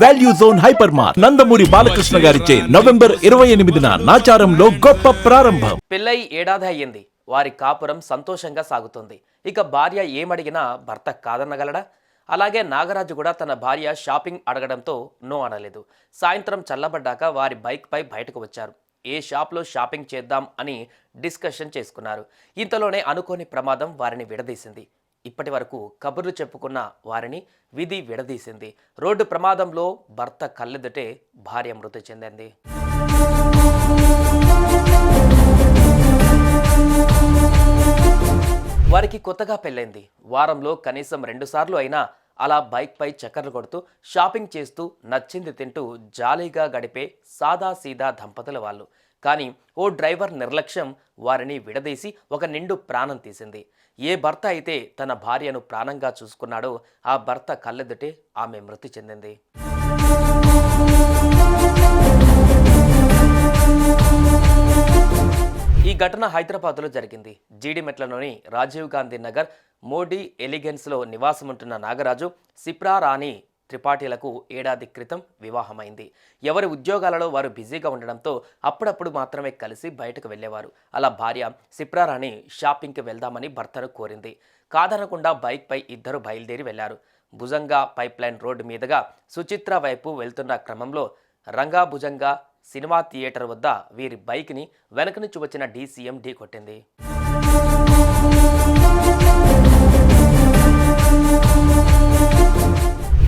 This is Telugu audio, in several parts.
Value zone hyper mart Nandamuri Balakrishna గారిచే నవంబర్ 28న నాచారంలో గొప్ప ప్రారంభం. పెళ్ళై ఏడాది అయ్యింది. వారి కాపురం సంతోషంగా సాగుతుంది. ఇక భార్య ఏమడిగినా భర్త కాదనగలడా? అలాగే నాగరాజు కూడా తన భార్య షాపింగ్ అడగడంతో నో అనలేదు. సాయంత్రం చల్లబడ్డాక వారి బైక్ పై బయటకు వచ్చారు. ఏ షాప్లో షాపింగ్ చేద్దాం అని డిస్కషన్ చేసుకున్నారు. ఇంతలోనే అనుకోని ప్రమాదం వారిని విడదీసింది. ఇప్పటి వరకు కబుర్లు చెప్పుకున్న వారిని విధి విడదీసింది. రోడ్డు ప్రమాదంలో భర్త కళ్ళెదుటే భార్య మృతి చెందింది. వారికి కొత్తగా పెళ్ళైంది. వారంలో కనీసం 2 సార్లు అయినా అలా బైక్ పై చక్కర్లు కొడుతూ షాపింగ్ చేస్తూ నచ్చింది తింటూ జాలీగా గడిపే సాదా సీదా దంపతుల వాళ్ళు. కానీ ఓ డ్రైవర్ నిర్లక్ష్యం వారిని విడదీసి ఒక నిండు ప్రాణం తీసింది. ఏ భర్త అయితే తన భార్యను ప్రాణంగా చూసుకున్నాడో ఆ భర్త కళ్ళెదుటే ఆమె మృతి చెందింది. ఈ ఘటన హైదరాబాద్లో జరిగింది. జీడిమెట్లలోని రాజీవ్ గాంధీ నగర్ మోడీ ఎలిగెన్స్లో నివాసముంటున్న నాగరాజు, సిప్రా రాణి త్రిపాఠిలకు ఏడాది క్రితం వివాహమైంది. ఎవరి ఉద్యోగాలలో వారు బిజీగా ఉండడంతో అప్పుడప్పుడు మాత్రమే కలిసి బయటకు వెళ్ళేవారు. అలా భార్య సిప్రారాణి షాపింగ్కి వెళ్దామని భర్తను కోరింది. కాదనకుండా బైక్ పై ఇద్దరు బయలుదేరి వెళ్లారు. భుజంగా పైప్లైన్ రోడ్డు మీదుగా సుచిత్ర వైపు వెళ్తున్న క్రమంలో రంగా భుజంగా సినిమా థియేటర్ వద్ద వీరి బైక్ని వెనక నుంచి వచ్చిన డీసీఎం ఢీకొట్టింది.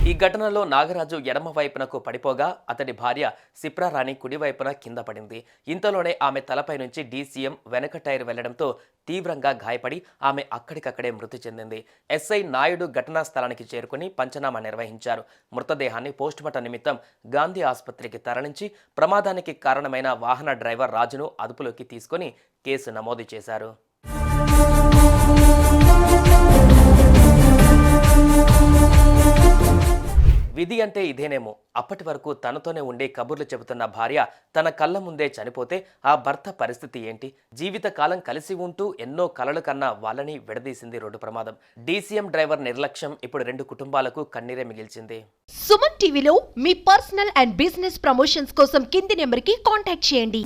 ఈ ఘటనలో నాగరాజు ఎడమ వైపునకు పడిపోగా అతడి భార్య సిప్రారాణి కుడివైపున కింద పడింది. ఇంతలోనే ఆమె తలపై నుంచి డీసీఎం వెనక టైర్ వెళ్లడంతో తీవ్రంగా గాయపడి ఆమె అక్కడికక్కడే మృతి చెందింది. ఎస్ఐ నాయుడు ఘటనా స్థలానికి చేరుకుని పంచనామా నిర్వహించారు. మృతదేహాన్ని పోస్టుమార్టం నిమిత్తం గాంధీ ఆసుపత్రికి తరలించి ప్రమాదానికి కారణమైన వాహన డ్రైవర్ రాజును అదుపులోకి తీసుకుని కేసు నమోదు చేశారు. విధి అంటే ఇదేనేమో. అప్పటి వరకు తనతోనే ఉండే కబుర్లు చెబుతున్న భార్య తన కళ్ళ ముందే చనిపోతే ఆ భర్త పరిస్థితి ఏంటి? జీవితకాలం కలిసి ఉంటూ ఎన్నో కలలు కన్నా వాళ్ళని విడదీసింది రోడ్డు ప్రమాదం. డీసీఎం డ్రైవర్ నిర్లక్ష్యం ఇప్పుడు 2 కుటుంబాలకు కన్నీరే మిగిల్చింది. సుమన్ టీవీలో మీ పర్సనల్ అండ్ బిజినెస్ ప్రమోషన్స్ కోసం కింది నెంబర్కి కాంటాక్ట్ చేయండి.